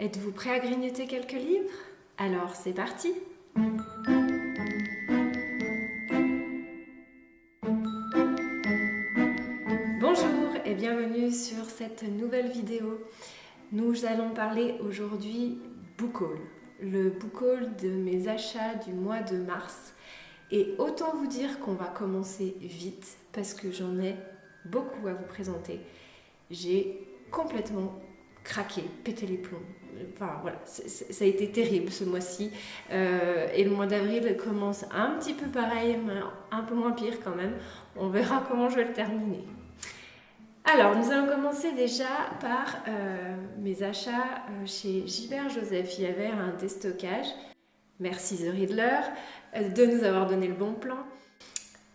Êtes-vous prêt à grignoter quelques livres? Alors c'est parti! Bonjour et bienvenue sur cette nouvelle vidéo. Nous allons parler aujourd'hui book haul. Le book haul de mes achats du mois de mars. Et autant vous dire qu'on va commencer vite parce que j'en ai beaucoup à vous présenter. J'ai complètement craqué, pété les plombs. Enfin voilà, ça a été terrible ce mois-ci. Et le mois d'avril commence un petit peu pareil, mais un peu moins pire quand même. On verra comment je vais le terminer. Alors, nous allons commencer déjà par mes achats chez Gilbert Joseph. Il y avait un déstockage. Merci The Riddler de nous avoir donné le bon plan.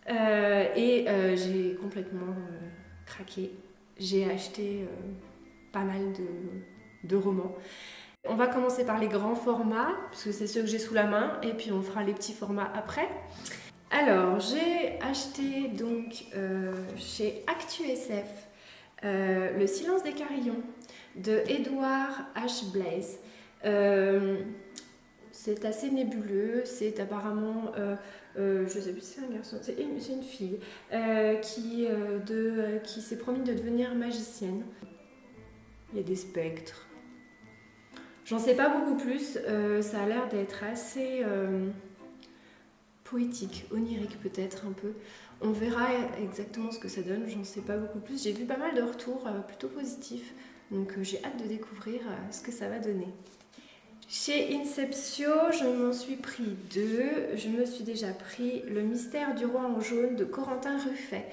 J'ai complètement craqué. J'ai acheté pas mal de romans. On va commencer par les grands formats, parce que c'est ceux que j'ai sous la main, et puis on fera les petits formats après. Alors, j'ai acheté donc chez ActuSF Le silence des carillons de Edward H. Blaze. C'est assez nébuleux, c'est apparemment, je sais plus si c'est un garçon, c'est une fille qui s'est promis de devenir magicienne. Il y a des spectres. J'en sais pas beaucoup plus, ça a l'air d'être assez poétique, onirique peut-être un peu. On verra exactement ce que ça donne, j'en sais pas beaucoup plus. J'ai vu pas mal de retours plutôt positifs, donc j'ai hâte de découvrir ce que ça va donner. Chez Inceptio, je m'en suis pris deux. Je me suis déjà pris Le mystère du roi en jaune de Corentin Ruffet.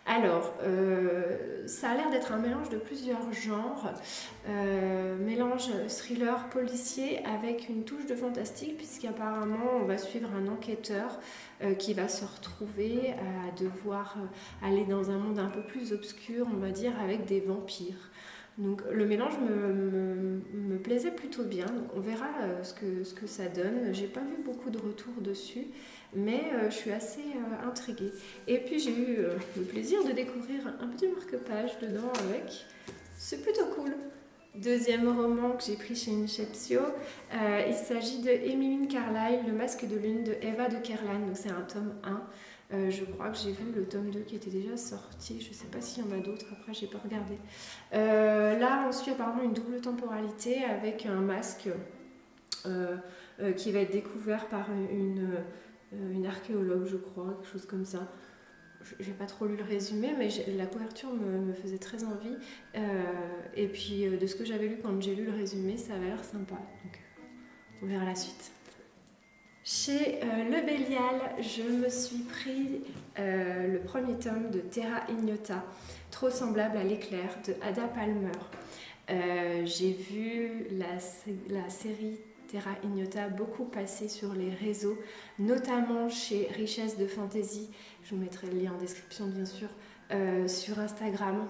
Alors, ça a l'air d'être un mélange de plusieurs genres, mélange thriller policier avec une touche de fantastique, puisqu'apparemment on va suivre un enquêteur qui va se retrouver à devoir aller dans un monde un peu plus obscur, on va dire, avec des vampires. Donc le mélange me plaisait plutôt bien, donc on verra ce que ça donne. J'ai pas vu beaucoup de retours dessus, mais je suis assez intriguée. Et puis j'ai eu le plaisir de découvrir un petit marque-page dedans avec. C'est plutôt cool. Deuxième roman que j'ai pris chez Inceptio, il s'agit de Emmeline Carlyle, Le masque de lune de Eva de Kerlan, donc c'est un tome 1. Je crois que j'ai vu le tome 2 qui était déjà sorti, je ne sais pas s'il y en a d'autres, après j'ai pas regardé. Là on suit apparemment une double temporalité avec un masque qui va être découvert par une archéologue, je crois, quelque chose comme ça. J'ai pas trop lu le résumé, mais la couverture me faisait très envie. Et puis de ce que j'avais lu quand j'ai lu le résumé, ça avait l'air sympa. Donc on verra la suite. Chez Le Bélial, je me suis pris le premier tome de Terra Ignota, Trop semblable à l'éclair de Ada Palmer. J'ai vu la série Terra Ignota beaucoup passer sur les réseaux, notamment chez Richesse de Fantasy. Je vous mettrai le lien en description bien sûr, sur Instagram,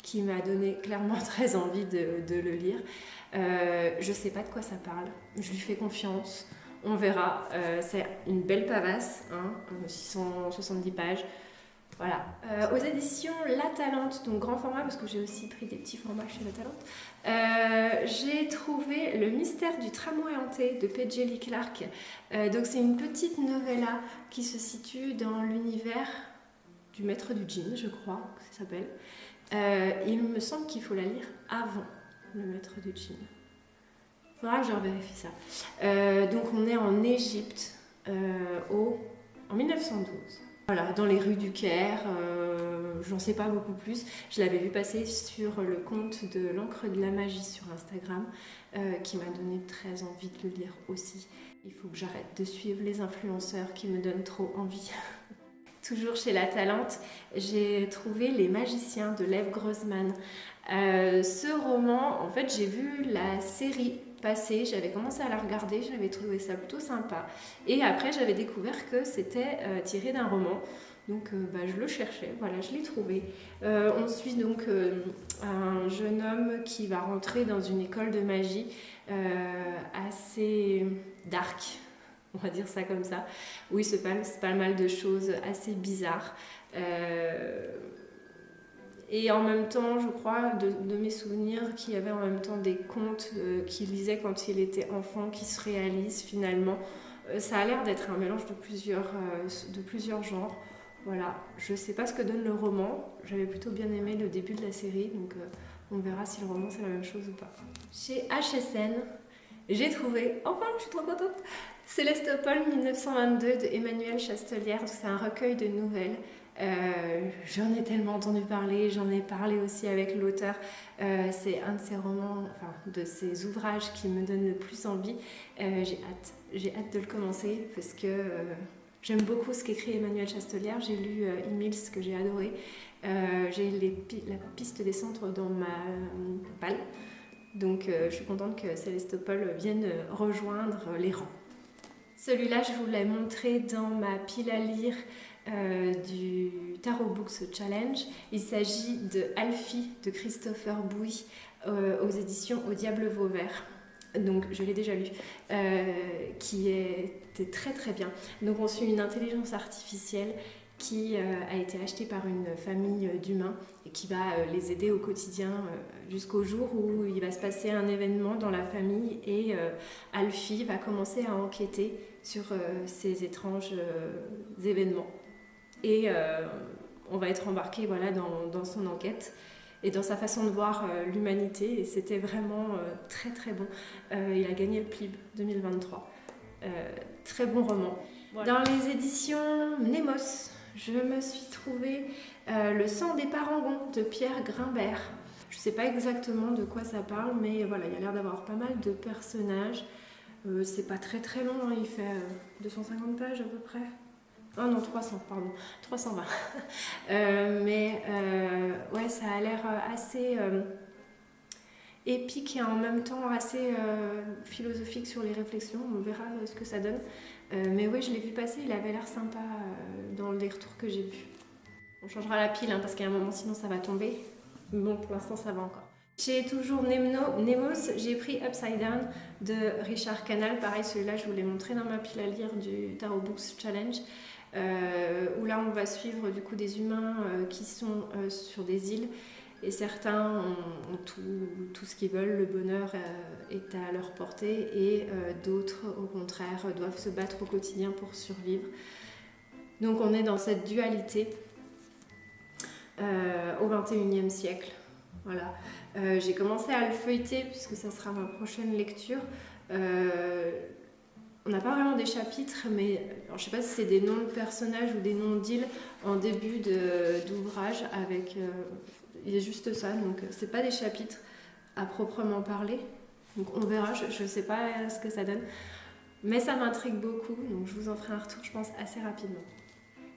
qui m'a donné clairement très envie de le lire. Je sais pas de quoi ça parle, je lui fais confiance. On verra, c'est une belle pavasse, 670 pages. Voilà. Aux éditions La Talente, donc grand format, parce que j'ai aussi pris des petits formats chez La Talente, j'ai trouvé Le mystère du tramway hanté de P.J. Lee Clark. Donc c'est une petite novella qui se situe dans l'univers du maître du djinn, je crois que ça s'appelle. Il me semble qu'il faut la lire avant le maître du djinn. Il faudra que je revérifie ça. Donc on est en Égypte en 1912. Voilà, dans les rues du Caire, j'en sais pas beaucoup plus. Je l'avais vu passer sur le compte de l'encre de la magie sur Instagram, qui m'a donné très envie de le lire aussi. Il faut que j'arrête de suivre les influenceurs qui me donnent trop envie. Toujours chez La Talente, j'ai trouvé Les Magiciens de Lev Grossman. Ce roman, en fait, j'ai vu la série passer, j'avais commencé à la regarder, j'avais trouvé ça plutôt sympa. Et après, j'avais découvert que c'était tiré d'un roman. Donc, je le cherchais, voilà, je l'ai trouvé. On suit donc un jeune homme qui va rentrer dans une école de magie assez dark. On va dire ça comme ça. Oui, c'est pas mal de choses assez bizarres. Et en même temps, je crois, de mes souvenirs, qu'il y avait en même temps des contes qu'il lisait quand il était enfant qui se réalisent finalement. Ça a l'air d'être un mélange de plusieurs genres. Voilà, je sais pas ce que donne le roman. J'avais plutôt bien aimé le début de la série, donc on verra si le roman c'est la même chose ou pas. Chez HSN, j'ai trouvé, enfin je suis trop contente, Célestopol 1922 de Emmanuelle Chastelière. C'est un recueil de nouvelles. J'en ai tellement entendu parler, j'en ai parlé aussi avec l'auteur. C'est un de ses romans, enfin de ses ouvrages qui me donne le plus envie. J'ai hâte de le commencer parce que j'aime beaucoup ce qu'écrit Emmanuelle Chastelière. J'ai lu Emils que j'ai adoré. J'ai la piste des centres dans ma palle. Donc je suis contente que Célestopol vienne rejoindre les rangs. Celui-là, je vous l'ai montré dans ma pile à lire du Tarot Books Challenge. Il s'agit de Alfie de Christopher Bouy aux éditions Au Diable Vauvert. Donc je l'ai déjà lu, qui était très très bien. Donc on suit une intelligence artificielle qui a été achetée par une famille d'humains et qui va les aider au quotidien jusqu'au jour où il va se passer un événement dans la famille et Alfie va commencer à enquêter sur ces étranges événements. Et on va être embarqué voilà, dans son enquête et dans sa façon de voir l'humanité. Et c'était vraiment très très bon. Il a gagné le PLIB 2023. Très bon roman. Voilà. Dans les éditions Nemos, je me suis trouvé Le sang des parangons de Pierre Grimbert. Je ne sais pas exactement de quoi ça parle, mais voilà, il y a l'air d'avoir pas mal de personnages. C'est pas très très long, hein, il fait 250 pages à peu près. Oh non, 300, pardon, 320. Ouais, ça a l'air assez épique et en même temps assez philosophique sur les réflexions. On verra ce que ça donne. Mais ouais, je l'ai vu passer, il avait l'air sympa dans les retours que j'ai vus. On changera la pile hein, parce qu'à un moment sinon ça va tomber. Bon, pour l'instant ça va encore. J'ai toujours Nemos, j'ai pris Upside Down de Richard Canal. Pareil, celui-là je vous l'ai montré dans ma pile à lire du Tarot Books Challenge. Où là on va suivre du coup des humains qui sont sur des îles et certains ont tout ce qu'ils veulent, le bonheur est à leur portée et d'autres au contraire doivent se battre au quotidien pour survivre. Donc on est dans cette dualité au XXIe siècle. Voilà. J'ai commencé à le feuilleter puisque ça sera ma prochaine lecture. On n'a pas vraiment des chapitres, mais alors, je ne sais pas si c'est des noms de personnages ou des noms d'îles en début d'ouvrage avec... il y a juste ça, donc c'est pas des chapitres à proprement parler. Donc on verra, je ne sais pas ce que ça donne. Mais ça m'intrigue beaucoup, donc je vous en ferai un retour, je pense, assez rapidement.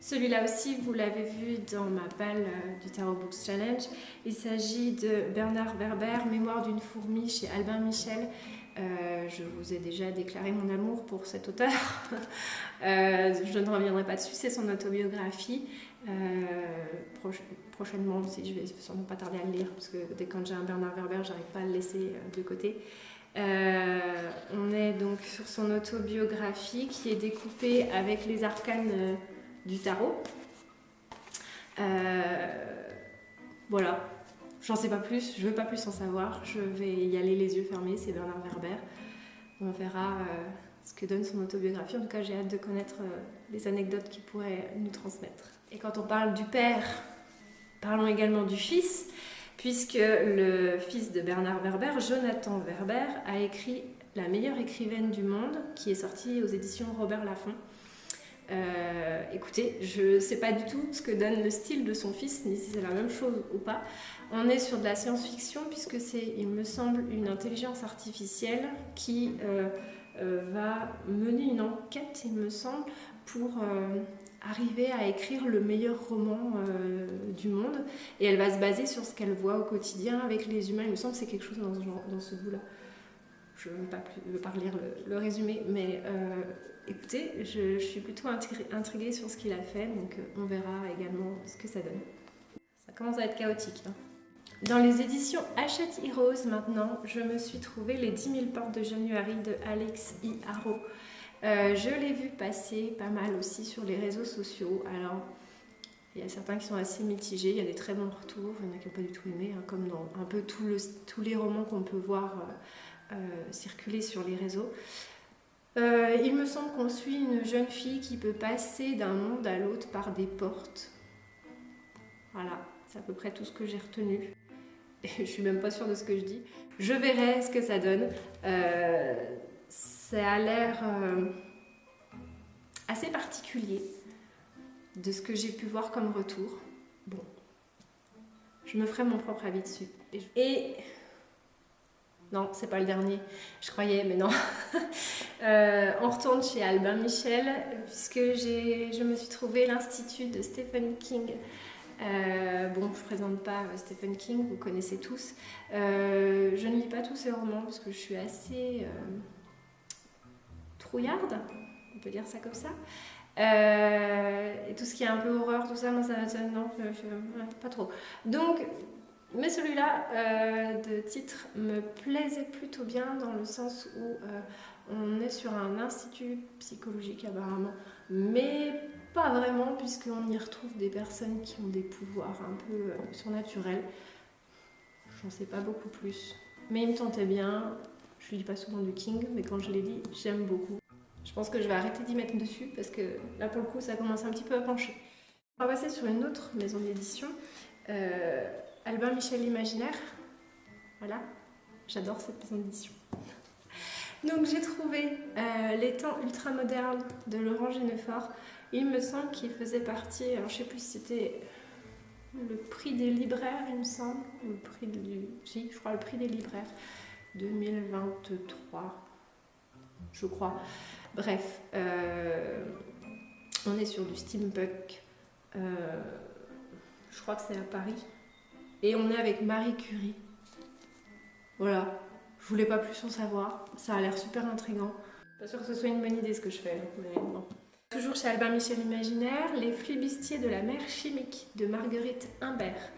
Celui-là aussi, vous l'avez vu dans ma palle du Tarot Books Challenge. Il s'agit de Bernard Werber, Mémoire d'une fourmi chez Albin Michel. Je vous ai déjà déclaré mon amour pour cet auteur. Je ne reviendrai pas dessus, c'est son autobiographie. Prochainement aussi, je vais sûrement pas tarder à le lire parce que dès quand j'ai un Bernard Werber, j'arrive pas à le laisser de côté. On est donc sur son autobiographie qui est découpée avec les arcanes du tarot. Voilà. J'en sais pas plus, je veux pas plus en savoir, je vais y aller les yeux fermés, c'est Bernard Werber. On verra ce que donne son autobiographie, en tout cas j'ai hâte de connaître les anecdotes qu'il pourrait nous transmettre. Et quand on parle du père, parlons également du fils, puisque le fils de Bernard Werber, Jonathan Werber, a écrit La meilleure écrivaine du monde, qui est sortie aux éditions Robert Laffont. Écoutez, je ne sais pas du tout ce que donne le style de son fils, ni si c'est la même chose ou pas. On est sur de la science-fiction puisque c'est, il me semble, une intelligence artificielle qui va mener une enquête, il me semble, pour arriver à écrire le meilleur roman du monde. Et elle va se baser sur ce qu'elle voit au quotidien avec les humains. Il me semble que c'est quelque chose dans ce bout-là. Je ne veux pas relire le résumé, mais écoutez, je suis plutôt intriguée sur ce qu'il a fait, donc on verra également ce que ça donne. Ça commence à être chaotique. Hein. Dans les éditions Hachette Heroes maintenant, je me suis trouvé Les 10 000 portes de January de Alex I. Haro. Je l'ai vu passer pas mal aussi sur les réseaux sociaux. Alors, Il y a certains qui sont assez mitigés, il y a des très bons retours, il y en a qui n'ont pas du tout aimé, hein, comme dans un peu tous les romans qu'on peut voir circuler sur les réseaux. Il me semble qu'on suit une jeune fille qui peut passer d'un monde à l'autre par des portes. Voilà, c'est à peu près tout ce que j'ai retenu. Et je suis même pas sûre de ce que je dis. Je verrai ce que ça donne. Ça a l'air assez particulier de ce que j'ai pu voir comme retour. Bon, je me ferai mon propre avis dessus. Et non, c'est pas le dernier. Je croyais, mais non. On retourne chez Albin Michel, puisque je me suis trouvé l'Institut de Stephen King. Bon, je ne présente pas Stephen King, vous connaissez tous. Je ne lis pas tous ses romans, parce que je suis assez trouillarde, on peut dire ça comme ça. Et tout ce qui est un peu horreur, tout ça, moi, non, pas trop. Donc, mais celui-là, de titre, me plaisait plutôt bien dans le sens où on est sur un institut psychologique apparemment, mais pas vraiment puisqu'on y retrouve des personnes qui ont des pouvoirs un peu surnaturels. J'en sais pas beaucoup plus, mais il me tentait bien. Je lis pas souvent du King, mais quand je l'ai lu, j'aime beaucoup. Je pense que je vais arrêter d'y mettre dessus parce que là pour le coup ça commence un petit peu à pencher. On va passer sur une autre maison d'édition. Albin Michel l'Imaginaire, voilà, j'adore cette maison d'édition. Donc j'ai trouvé Les temps ultramodernes de Laurent Genefort. Il me semble qu'il faisait partie, alors je sais plus si c'était le prix des libraires, il me semble, ou le prix si, je crois le prix des libraires 2023, je crois. Bref, on est sur du steampunk, je crois que c'est à Paris. Et on est avec Marie Curie. Voilà, je voulais pas plus en savoir. Ça a l'air super intriguant. Pas sûr que ce soit une bonne idée ce que je fais, mais bon. Toujours chez Albin Michel l'Imaginaire, Les flibustiers de la mer chimique de Marguerite Imbert.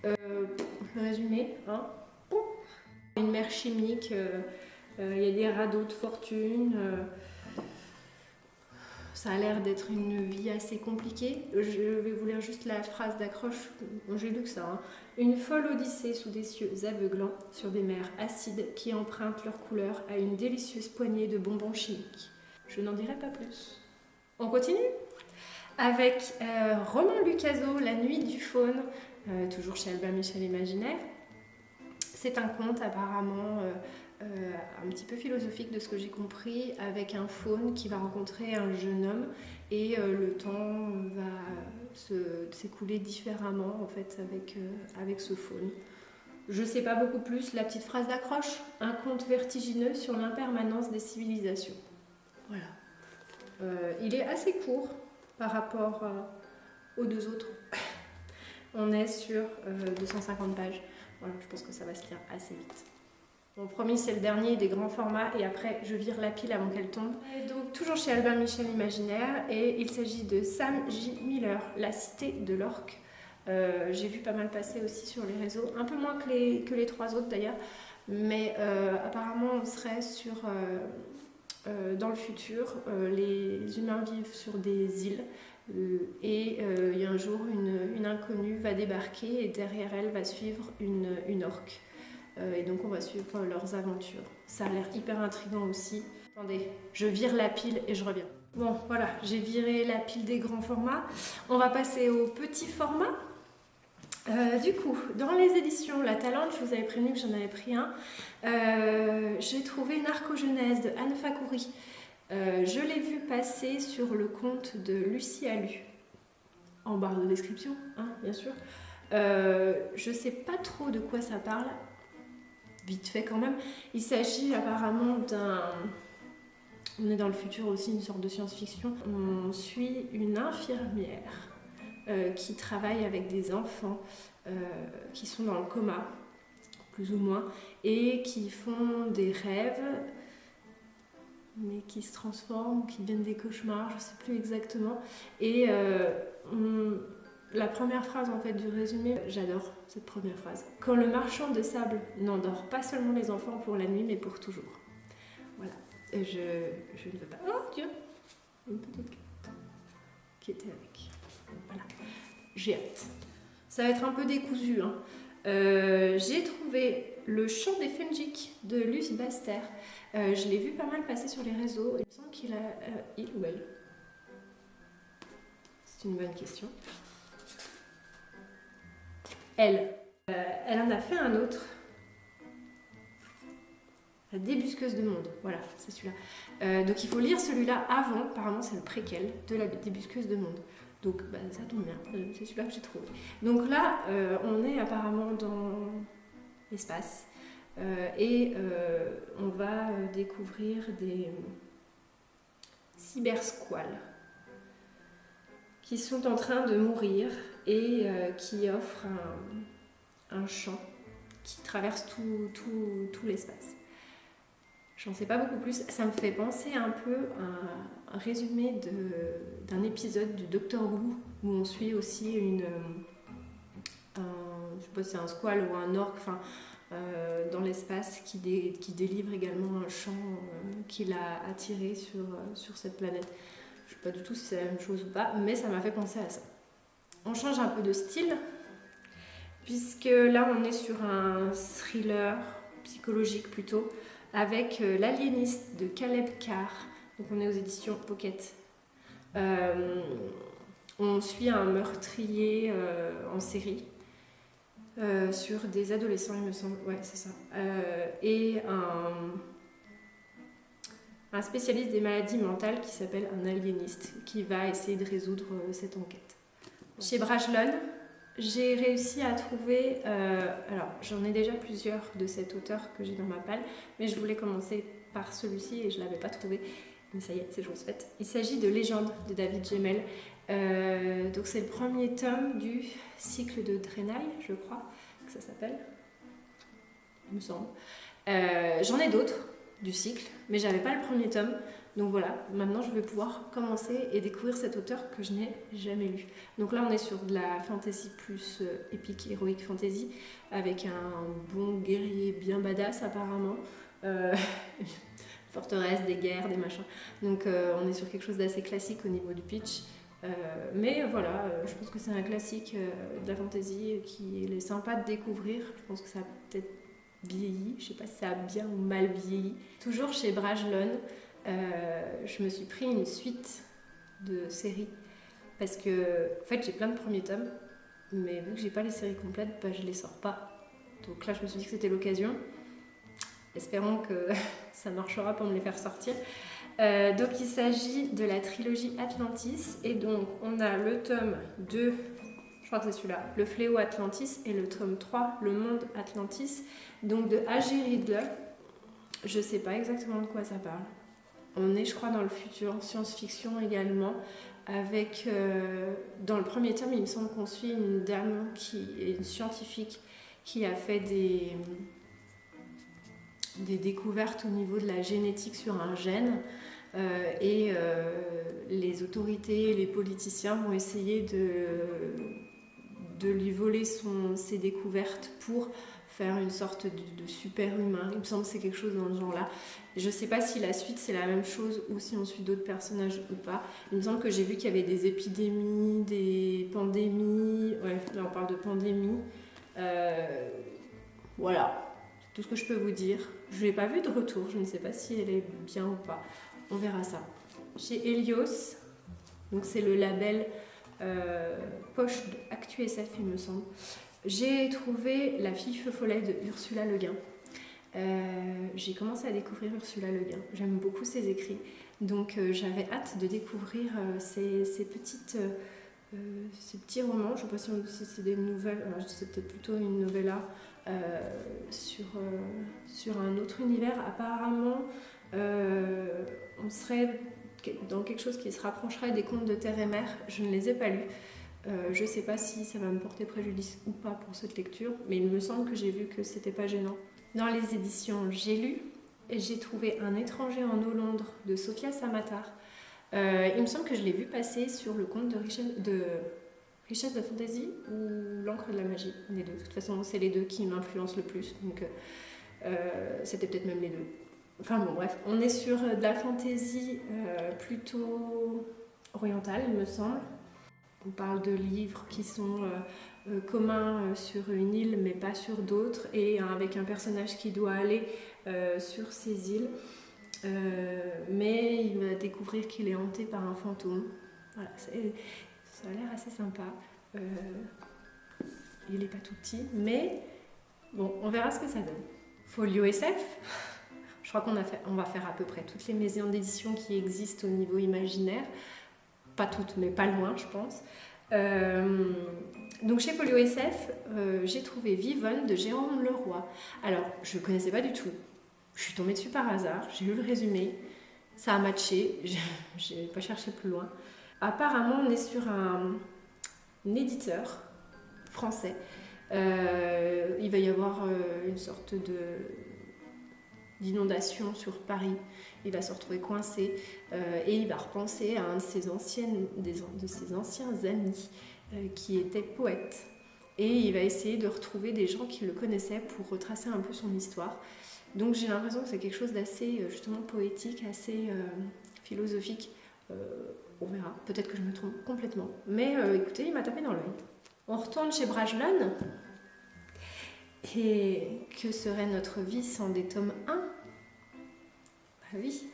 Le résumé, hein. Une mer chimique, il y a des radeaux de fortune. Ça a l'air d'être une vie assez compliquée. Je vais vous lire juste la phrase d'accroche. J'ai lu que ça. Hein. Une folle odyssée sous des cieux aveuglants, sur des mers acides qui empruntent leur couleur à une délicieuse poignée de bonbons chimiques. Je n'en dirai pas plus. On continue avec Romain Lucaso, La nuit du faune, toujours chez Albin Michel l'Imaginaire. C'est un conte apparemment un petit peu philosophique de ce que j'ai compris, avec un faune qui va rencontrer un jeune homme et le temps va s'écouler différemment en fait avec ce faune. Je ne sais pas beaucoup plus, la petite phrase d'accroche, un conte vertigineux sur l'impermanence des civilisations. Voilà. Il est assez court par rapport aux deux autres. On est sur 250 pages. Voilà, je pense que ça va se lire assez vite. Mon promis, c'est le dernier des grands formats et après je vire la pile avant qu'elle tombe. Et donc toujours chez Albin Michel l'Imaginaire et il s'agit de Sam J. Miller, La cité de l'orque. J'ai vu pas mal passer aussi sur les réseaux, un peu moins que les trois autres d'ailleurs, mais apparemment on serait sur dans le futur, les humains vivent sur des îles et il y a un jour une inconnue va débarquer et derrière elle va suivre une orque. Et donc on va suivre leurs aventures. Ça a l'air hyper intriguant aussi. Attendez, je vire la pile et je reviens. Bon, voilà, j'ai viré la pile des grands formats. On va passer au petit format. Du coup, dans les éditions La Talente, je vous avais prévenu que j'en avais pris un. J'ai trouvé Narcogenèse de Anne Fakhouri. Je l'ai vu passer sur le compte de Lucie Alu. En barre de description, hein, bien sûr. Je sais pas trop de quoi ça parle. Vite fait quand même. Il s'agit apparemment on est dans le futur aussi, une sorte de science-fiction. On suit une infirmière qui travaille avec des enfants qui sont dans le coma, plus ou moins, et qui font des rêves, mais qui se transforment, qui deviennent des cauchemars, je ne sais plus exactement. Et la première phrase en fait du résumé, j'adore cette première phrase. Quand le marchand de sable n'endort pas seulement les enfants pour la nuit, mais pour toujours. Voilà. Et je ne veux pas. Oh Dieu, une petite carte qui était avec. Voilà. j'ai hâte. Ça va être un peu décousu, hein. J'ai trouvé le chant des Fenjik de Luce Baster. Je l'ai vu pas mal passer sur les réseaux. Il me semble qu'il a... il ou elle? C'est une bonne question. Elle. Elle en a fait un autre. La débusqueuse de monde. Voilà, c'est celui-là. Donc il faut lire celui-là avant. Apparemment, c'est le préquel de la débusqueuse de monde. Donc ça tombe bien. C'est celui-là que j'ai trouvé. Donc là, on est apparemment dans l'espace. Et on va découvrir des cybersquales qui sont en train de mourir et qui offrent un champ qui traverse tout l'espace. J'en sais pas beaucoup plus. Ça me fait penser un peu à un résumé d'un épisode du Doctor Who où on suit aussi je sais pas si c'est un squale ou un orque, enfin dans l'espace qui délivre également un champ qu'il a attiré sur cette planète. Je sais pas du tout si c'est la même chose ou pas, mais ça m'a fait penser à ça. On change un peu de style, puisque là on est sur un thriller psychologique plutôt, avec L'Aliéniste de Caleb Carr. Donc on est aux éditions Pocket. On suit un meurtrier en série sur des adolescents, il me semble. Ouais, c'est ça. Et un spécialiste des maladies mentales qui s'appelle un aliéniste, qui va essayer de résoudre cette enquête. Chez Brajlon, j'ai réussi à trouver... alors, j'en ai déjà plusieurs de cet auteur que j'ai dans ma palle, mais je voulais commencer par celui-ci et je ne l'avais pas trouvé. Mais ça y est, c'est chose faite. Il s'agit de Légende de David Gemmell. Donc c'est le premier tome du cycle de Drenaille, je crois que ça s'appelle. Il me semble. J'en ai d'autres du cycle, mais j'avais pas le premier tome. Donc voilà, maintenant je vais pouvoir commencer et découvrir cet auteur que je n'ai jamais lu. Donc là on est sur de la fantasy plus épique, héroïque fantasy, avec un bon guerrier bien badass apparemment. Forteresse, des guerres, des machins. Donc on est sur quelque chose d'assez classique au niveau du pitch. Mais voilà, je pense que c'est un classique de la fantasy qui est sympa de découvrir. Je pense que ça a peut-être vieilli, je sais pas si ça a bien ou mal vieilli. Toujours chez Brajlon, je me suis pris une suite de séries parce que en fait j'ai plein de premiers tomes, mais vu que j'ai pas les séries complètes, je les sors pas. Donc là je me suis dit que c'était l'occasion. Espérons que ça marchera pour me les faire sortir. Donc il s'agit de la trilogie Atlantis et donc on a le tome 2, je crois que c'est celui-là, Le Fléau Atlantis, et le tome 3, Le Monde Atlantis, donc de A.G. Ridley. Je sais pas exactement de quoi ça parle. On est, je crois, dans le futur, science-fiction également, avec, dans le premier tome, il me semble qu'on suit une dame qui est une scientifique qui a fait des découvertes au niveau de la génétique sur un gène et les autorités, les politiciens vont essayer de lui voler ses découvertes pour faire une sorte de super-humain. Il me semble que c'est quelque chose dans ce genre-là. Je ne sais pas si la suite c'est la même chose ou si on suit d'autres personnages ou pas. Il me semble que j'ai vu qu'il y avait des épidémies, des pandémies. Ouais, là on parle de pandémie. Voilà, tout ce que je peux vous dire. Je ne l'ai pas vue de retour, je ne sais pas si elle est bien ou pas. On verra ça. Chez Helios, donc c'est le label poche d'Actu SF, il me semble. J'ai trouvé La Fille Feu Follet de Ursula Le Guin. J'ai commencé à découvrir Ursula Le Guin. J'aime beaucoup ses écrits. Donc j'avais hâte de découvrir ces petits romans. Je ne sais pas si c'est des nouvelles, alors c'est peut-être plutôt une novella sur un autre univers. Apparemment, on serait dans quelque chose qui se rapprocherait des contes de Terre et Mer. Je ne les ai pas lus. Je ne sais pas si ça va me porter préjudice ou pas pour cette lecture, mais il me semble que j'ai vu que c'était pas gênant. Dans les éditions J'ai lu, j'ai trouvé Un étranger en eau Londres de Sophia Samatar. Il me semble que je l'ai vu passer sur le compte de Richesse de Fantaisie ou L'encre de la magie, les deux. De toute façon, c'est les deux qui m'influencent le plus, donc c'était peut-être même les deux. Enfin bon, bref, on est sur de la fantaisie plutôt orientale, il me semble. On parle de livres qui sont communs sur une île mais pas sur d'autres, et avec un personnage qui doit aller sur ces îles, mais il va découvrir qu'il est hanté par un fantôme. Voilà, ça a l'air assez sympa. Il n'est pas tout petit, mais bon, on verra ce que ça donne. Folio SF, je crois on va faire à peu près toutes les maisons d'édition qui existent au niveau imaginaire. Pas toutes, mais pas loin, je pense. Donc chez Folio SF, j'ai trouvé Vivonne de Jérôme Leroy. Alors, je ne connaissais pas du tout. Je suis tombée dessus par hasard, j'ai lu le résumé, ça a matché, je n'ai pas cherché plus loin. Apparemment, on est sur un éditeur français. Il va y avoir une sorte d'inondation sur Paris. Il va se retrouver coincé et il va repenser à un de ses anciens amis qui était poète. Et il va essayer de retrouver des gens qui le connaissaient pour retracer un peu son histoire. Donc j'ai l'impression que c'est quelque chose d'assez justement poétique, assez philosophique. On verra, peut-être que je me trompe complètement. Mais écoutez, il m'a tapé dans l'œil. On retourne chez Brajlon. Et que serait notre vie sans des tomes 1 ? Bah oui,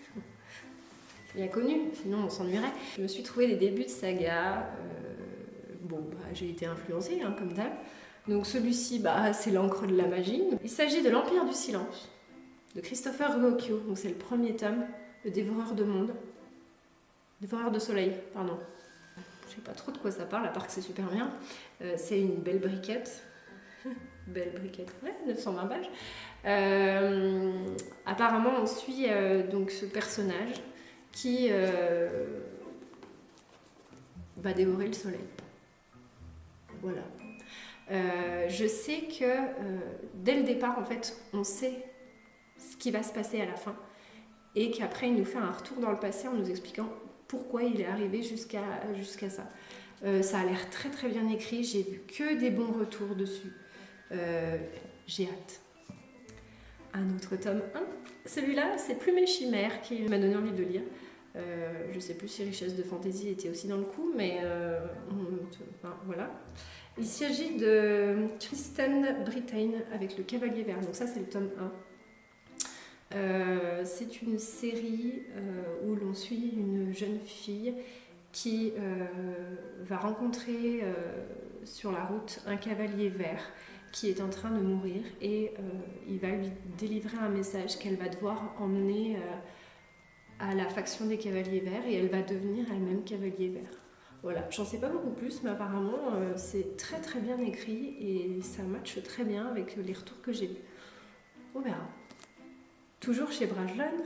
bien connu, sinon on s'ennuierait. Je me suis trouvé des débuts de saga. J'ai été influencée, comme d'hab. Donc celui-ci, c'est l'encre de la magie. Il s'agit de l'Empire du Silence, de Christopher Ruocchio. Donc c'est le premier tome, le dévoreur de monde. Dévoreur de soleil, pardon. Je sais pas trop de quoi ça parle, à part que c'est super bien. C'est une belle briquette. Belle briquette, ouais, 920 pages. Apparemment, on suit donc ce personnage qui va dévorer le soleil. Voilà. Je sais que dès le départ, en fait, on sait ce qui va se passer à la fin, et qu'après, il nous fait un retour dans le passé en nous expliquant pourquoi il est arrivé jusqu'à ça. Ça a l'air très très bien écrit, j'ai vu que des bons retours dessus. J'ai hâte. Un autre tome 1. Celui-là, c'est Plume et Chimère qui m'a donné envie de le lire. Je ne sais plus si Richesse de Fantaisie était aussi dans le coup, mais voilà. Il s'agit de Kristen Brittain avec le Cavalier Vert. Donc ça, c'est le tome 1. C'est une série où l'on suit une jeune fille qui va rencontrer sur la route un cavalier vert qui est en train de mourir, et il va lui délivrer un message qu'elle va devoir emmener à la faction des cavaliers verts, et elle va devenir elle-même cavalier vert. Voilà, j'en sais pas beaucoup plus, mais apparemment c'est très très bien écrit et ça matche très bien avec les retours que j'ai vus. On verra. Toujours chez Brajlon.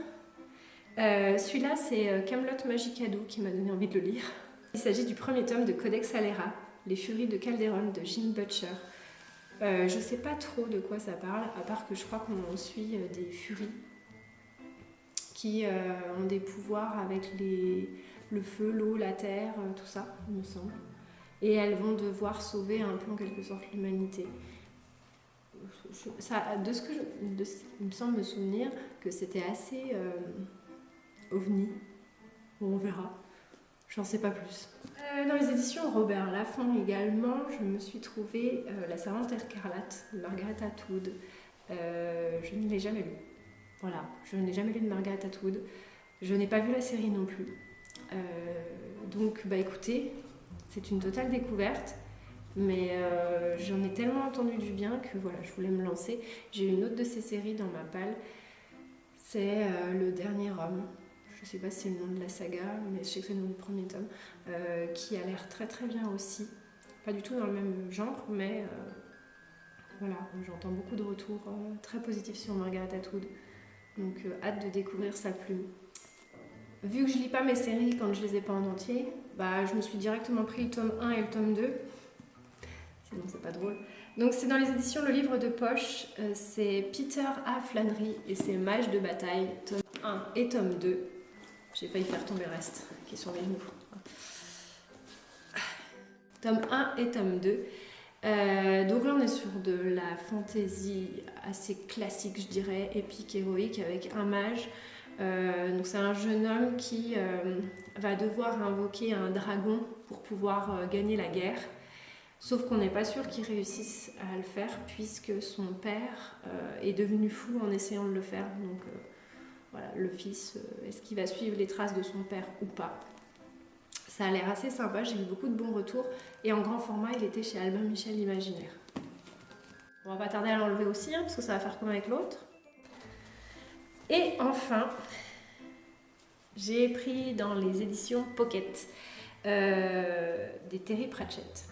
Celui-là, c'est Camelot Magicado qui m'a donné envie de le lire. Il s'agit du premier tome de Codex Alera, Les Furies de Calderon de Jim Butcher. Je sais pas trop de quoi ça parle, à part que je crois qu'on suit des furies qui ont des pouvoirs avec le feu, l'eau, la terre, tout ça, il me semble. Et elles vont devoir sauver un peu en quelque sorte l'humanité. Il me semble me souvenir que c'était assez ovni. Bon, on verra. J'en sais pas plus. Dans les éditions Robert Laffont également, je me suis trouvé La Servante écarlate de Margaret Atwood. Je ne l'ai jamais lu. Voilà, je n'ai jamais lu de Margaret Atwood. Je n'ai pas vu la série non plus. Donc, écoutez, c'est une totale découverte. Mais j'en ai tellement entendu du bien que voilà, je voulais me lancer. J'ai une autre de ces séries dans ma palle. C'est Le Dernier Homme. Je ne sais pas si c'est le nom de la saga, mais je sais que c'est le nom du premier tome, qui a l'air très très bien aussi. Pas du tout dans le même genre, mais voilà, j'entends beaucoup de retours très positifs sur Margaret Atwood. Donc hâte de découvrir sa plume. Vu que je lis pas mes séries quand je les ai pas en entier, je me suis directement pris le tome 1 et le tome 2. Sinon c'est pas drôle. Donc c'est dans les éditions Le Livre de Poche, c'est Peter A. Flannery et c'est Mage de bataille, tome 1 et tome 2. J'ai failli faire tomber le reste, qui sont mes genoux. Tome 1 et tome 2. Donc là on est sur de la fantasy assez classique, je dirais, épique, héroïque, avec un mage Donc c'est un jeune homme qui va devoir invoquer un dragon pour pouvoir gagner la guerre. Sauf qu'on n'est pas sûr qu'il réussisse à le faire puisque son père est devenu fou en essayant de le faire. Donc voilà, le fils, est-ce qu'il va suivre les traces de son père ou pas? Ça a l'air assez sympa, j'ai eu beaucoup de bons retours. Et en grand format, il était chez Albin Michel Imaginaire. On va pas tarder à l'enlever aussi, hein, parce que ça va faire comme avec l'autre. Et enfin, j'ai pris dans les éditions Pocket des Terry Pratchett,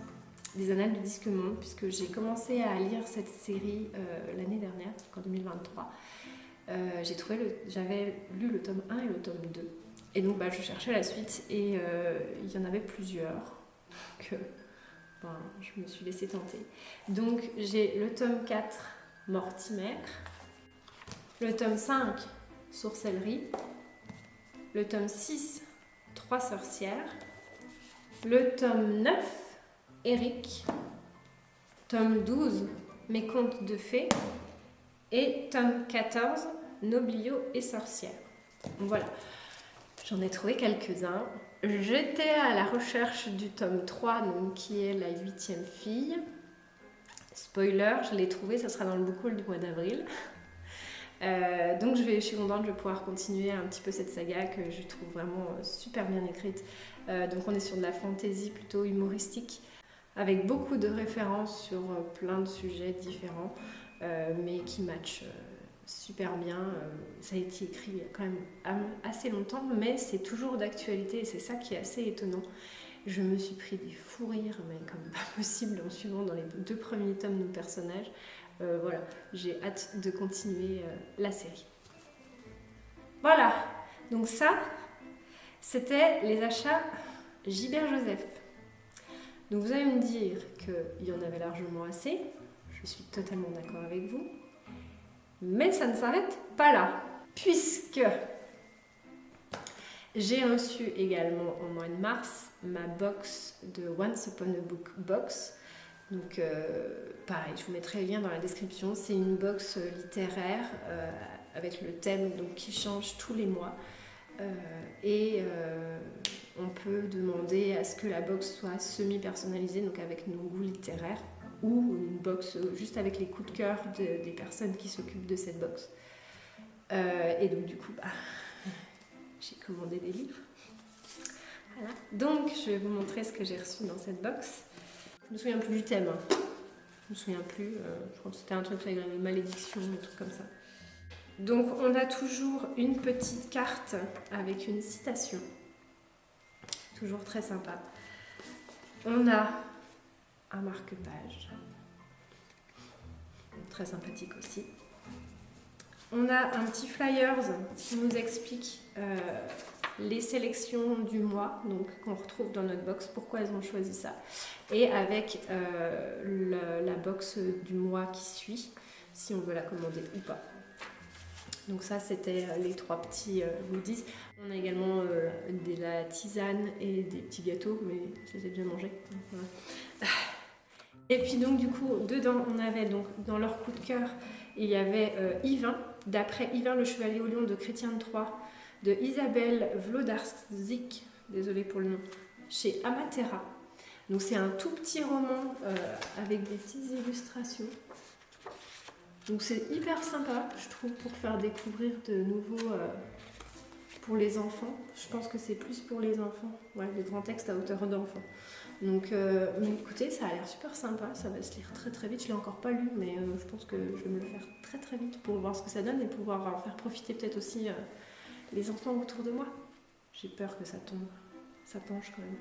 des Annales du Disque Monde, puisque j'ai commencé à lire cette série l'année dernière, en 2023. J'avais lu le tome 1 et le tome 2. Et donc je cherchais la suite et il y en avait plusieurs. Donc je me suis laissée tenter. Donc j'ai le tome 4, Mortimer. Le tome 5, Sorcellerie. Le tome 6, 3 sorcières. Le tome 9, Eric. Tome 12, Mes contes de fées. Et tome 14, Noblio et sorcières. Donc voilà, j'en ai trouvé quelques-uns. J'étais à la recherche du tome 3, donc, qui est la 8e fille. Spoiler, je l'ai trouvé, ça sera dans le book haul du mois d'avril. Donc je suis contente, je vais pouvoir continuer un petit peu cette saga que je trouve vraiment super bien écrite. Donc on est sur de la fantasy plutôt humoristique, avec beaucoup de références sur plein de sujets différents, mais qui matchent super bien. Ça a été écrit il y a quand même assez longtemps, mais c'est toujours d'actualité et c'est ça qui est assez étonnant. Je me suis pris des fous rires, mais comme pas possible en suivant dans les 2 premiers tomes nos personnages. Voilà, j'ai hâte de continuer la série. Voilà, donc ça, c'était les achats Gilbert Joseph. Donc vous allez me dire qu'il y en avait largement assez, je suis totalement d'accord avec vous, mais ça ne s'arrête pas là, puisque j'ai reçu également au mois de mars ma box de Once Upon a Book Box. Donc pareil, je vous mettrai le lien dans la description. C'est une box littéraire avec le thème donc, qui change tous les mois. On peut demander à ce que la box soit semi-personnalisée, donc avec nos goûts littéraires, ou une box juste avec les coups de cœur des personnes qui s'occupent de cette box. Et donc du coup, j'ai commandé des livres. Voilà. Donc je vais vous montrer ce que j'ai reçu dans cette box. Je me souviens plus du thème. Je me souviens plus. Je crois que c'était un truc avec la malédiction, un truc comme ça. Donc on a toujours une petite carte avec une citation. Toujours très sympa. On a un marque-page. Très sympathique aussi. On a un petit flyers qui nous explique les sélections du mois, donc qu'on retrouve dans notre box, pourquoi elles ont choisi ça, et avec la box du mois qui suit, si on veut la commander ou pas. Donc ça, c'était les 3 petits goodies. On a également de la tisane et des petits gâteaux, mais je les ai déjà mangés. Donc, voilà. Et puis donc du coup, dedans, on avait donc dans leur coup de cœur, il y avait Yvain, d'après Yvain le Chevalier au Lion de Chrétien de Troyes, de Isabelle Wlodarczyk, désolée pour le nom, chez Amatera. Donc c'est un tout petit roman avec des petites illustrations. Donc c'est hyper sympa, je trouve, pour faire découvrir de nouveaux pour les enfants. Je pense que c'est plus pour les enfants, ouais, des grands textes à hauteur d'enfant. Donc, mais écoutez, ça a l'air super sympa, ça va se lire très très vite. Je l'ai encore pas lu, mais je pense que je vais me le faire très très vite pour voir ce que ça donne et pouvoir en faire profiter peut-être aussi les enfants autour de moi. J'ai peur que ça tombe, ça penche quand même.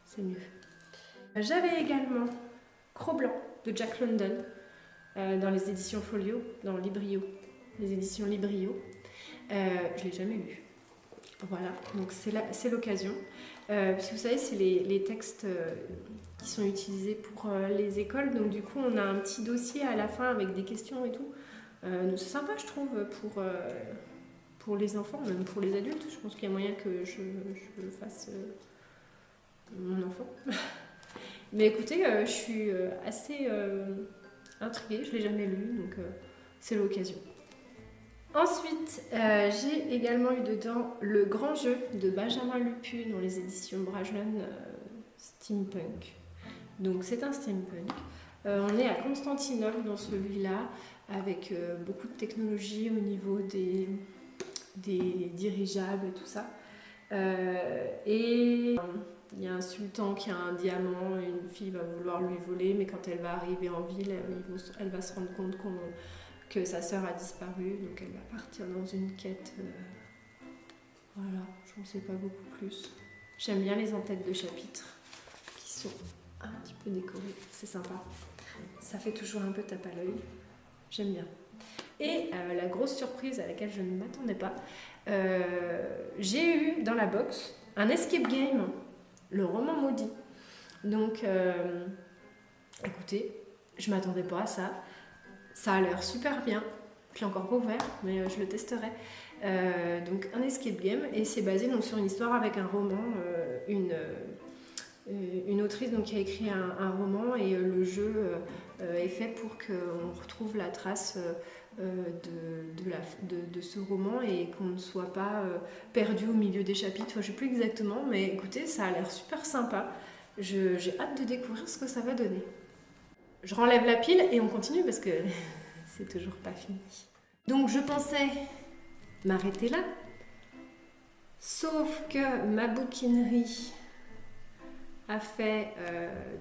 C'est mieux. J'avais également Cro-Blanc de Jack London dans les éditions Folio, dans Librio, les éditions Librio. Je l'ai jamais lu. Voilà, donc c'est l'occasion. Parce que vous savez, c'est les textes qui sont utilisés pour les écoles. Donc du coup, on a un petit dossier à la fin avec des questions et tout. C'est sympa, je trouve, pour les enfants, même pour les adultes. Je pense qu'il y a moyen que je fasse mon enfant. Mais écoutez, je suis assez intriguée. Je ne l'ai jamais lu, donc c'est l'occasion. Ensuite, j'ai également eu dedans Le Grand Jeu de Benjamin Lupu dans les éditions Brajlon Steampunk. Donc c'est un steampunk. On est à Constantinople dans celui-là, avec beaucoup de technologie au niveau des dirigeables et tout ça. Et il y a un sultan qui a un diamant, et une fille va vouloir lui voler, mais quand elle va arriver en ville, elle va se rendre compte que sa sœur a disparu, donc elle va partir dans une quête. Voilà, je n'en sais pas beaucoup plus. J'aime bien les en-têtes de chapitres qui sont un petit peu décorées, c'est sympa. Ça fait toujours un peu tape à l'œil, j'aime bien. Et la grosse surprise à laquelle je ne m'attendais pas, j'ai eu dans la box un escape game, le roman maudit. Donc, écoutez, je ne m'attendais pas à ça. Ça a l'air super bien. Je l'ai encore pas ouvert, mais je le testerai. Donc, un escape game, et c'est basé donc, sur une histoire avec un roman, une autrice donc, qui a écrit un roman, et le jeu est fait pour qu'on retrouve la trace de ce roman et qu'on ne soit pas perdu au milieu des chapitres. Je ne sais plus exactement, mais écoutez, ça a l'air super sympa. J'ai hâte de découvrir ce que ça va donner. Je renlève la pile et on continue parce que c'est toujours pas fini. Donc je pensais m'arrêter là, sauf que ma bouquinerie a fait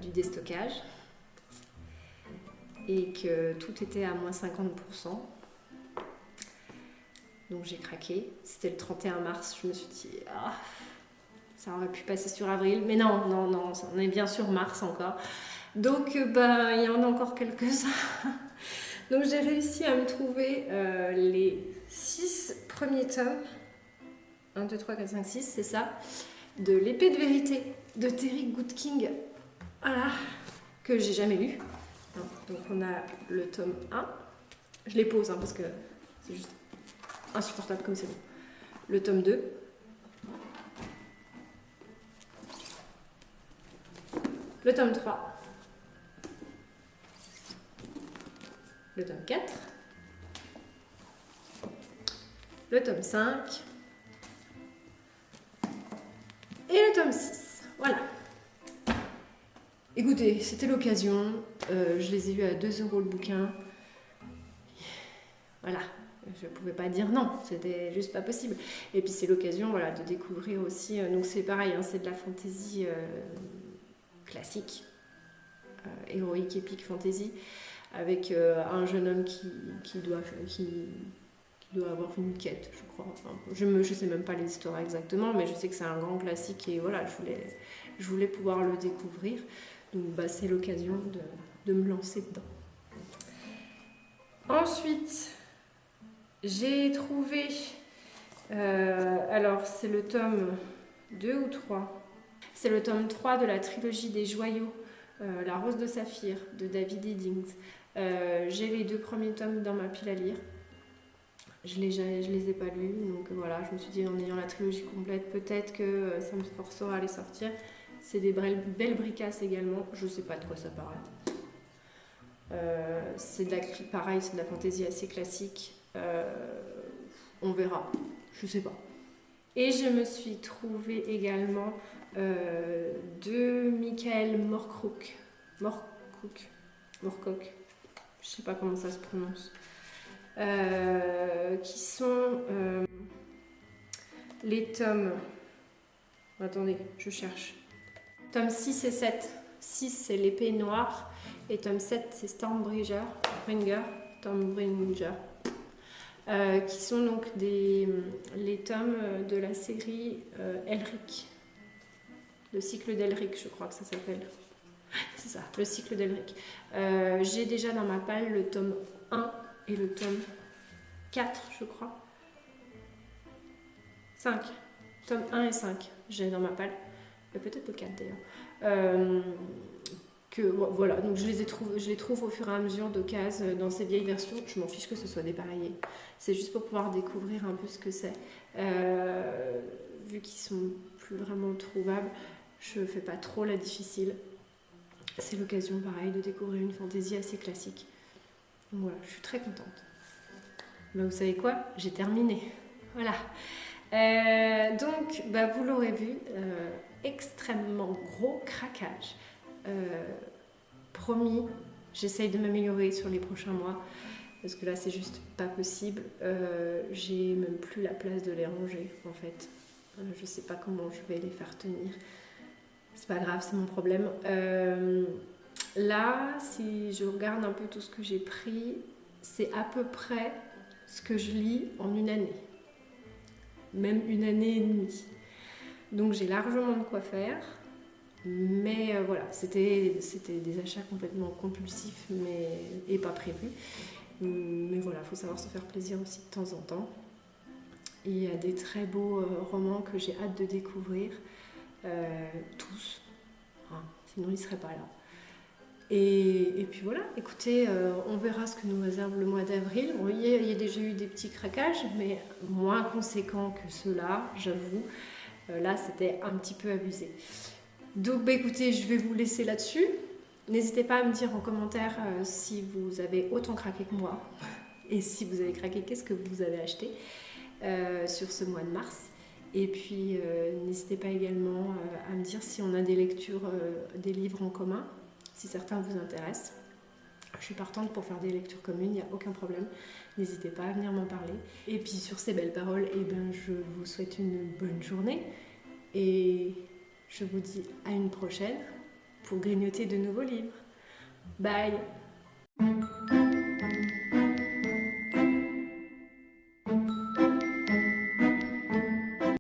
du déstockage et que tout était à moins 50%. Donc j'ai craqué. C'était le 31 mars. Je me suis dit, ça aurait pu passer sur avril. Mais non, on est bien sur mars encore. Donc il y en a encore quelques-uns. Donc j'ai réussi à me trouver les 6 premiers tomes. 1, 2, 3, 4, 5, 6, c'est ça. De L'Épée de vérité de Terry Goodking. Voilà. Que j'ai jamais lu. Donc on a le tome 1. Je les pose parce que c'est juste insupportable comme c'est bon. Le tome 2. Le tome 3. Le tome 4. Le tome 5. Et le tome 6. Voilà. Écoutez, c'était l'occasion. Je les ai eus à 2 € le bouquin. Voilà. Je ne pouvais pas dire non, c'était juste pas possible. Et puis c'est l'occasion de découvrir aussi. Donc c'est pareil, c'est de la fantasy classique, héroïque, épique fantasy, avec un jeune homme qui doit avoir une quête, je crois. Enfin, je sais même pas les histoires exactement, mais je sais que c'est un grand classique et voilà, je voulais pouvoir le découvrir. Donc c'est l'occasion de me lancer dedans. Ensuite, j'ai trouvé, alors c'est le tome 2 ou 3, c'est le tome 3 de la trilogie des joyaux, La Rose de Saphir de David Eddings. J'ai les 2 premiers tomes dans ma pile à lire. Je les ai pas lus, donc voilà, je me suis dit en ayant la trilogie complète, peut-être que ça me forcera à les sortir. C'est des belles bricasses également, je sais pas de quoi ça parle. Pareil, c'est de la fantaisie assez classique. On verra, je sais pas. Et je me suis trouvée également de Michael Moorcock, je sais pas comment ça se prononce, qui sont les tomes, attendez, je cherche, tome 6 et 7. 6 c'est L'Épée Noire et tome 7 c'est Stormbringer, qui sont donc les tomes de la série Elric, le cycle d'Elric, je crois que ça s'appelle. C'est ça, le cycle d'Elric. J'ai déjà dans ma palle le tome 1 et le tome 4, je crois. 5. Tome 1 et 5, j'ai dans ma palle. Peut-être le 4 d'ailleurs. Voilà, donc je les trouve au fur et à mesure d'occasion dans ces vieilles versions. Je m'en fiche que ce soit dépareillé. C'est juste pour pouvoir découvrir un peu ce que c'est. Vu qu'ils sont plus vraiment trouvables, je fais pas trop la difficile. C'est l'occasion, pareil, de découvrir une fantaisie assez classique. Donc voilà, je suis très contente. Bah, vous savez quoi? J'ai terminé. Voilà. Donc, vous l'aurez vu, extrêmement gros craquage. Promis, j'essaye de m'améliorer sur les prochains mois. Parce que là, c'est juste pas possible. J'ai même plus la place de les ranger, en fait. Je sais pas comment je vais les faire tenir. C'est pas grave, c'est mon problème. Là, si je regarde un peu tout ce que j'ai pris, c'est à peu près ce que je lis en une année. Même une année et demie. Donc j'ai largement de quoi faire. Mais voilà, c'était des achats complètement compulsifs et pas prévus. Mais voilà, il faut savoir se faire plaisir aussi de temps en temps. Et il y a des très beaux romans que j'ai hâte de découvrir. Tous. Hein, sinon ils ne seraient pas là. Et puis voilà, écoutez, on verra ce que nous réserve le mois d'avril. Bon, il y a déjà eu des petits craquages, mais moins conséquents que ceux-là, j'avoue. Là, c'était un petit peu abusé. Donc écoutez, je vais vous laisser là-dessus. N'hésitez pas à me dire en commentaire si vous avez autant craqué que moi. Et si vous avez craqué, qu'est-ce que vous avez acheté sur ce mois de mars. Et puis n'hésitez pas également à me dire si on a des lectures, des livres en commun, si certains vous intéressent. Je suis partante pour faire des lectures communes, il n'y a aucun problème. N'hésitez pas à venir m'en parler. Et puis sur ces belles paroles, je vous souhaite une bonne journée. Et je vous dis à une prochaine pour grignoter de nouveaux livres. Bye!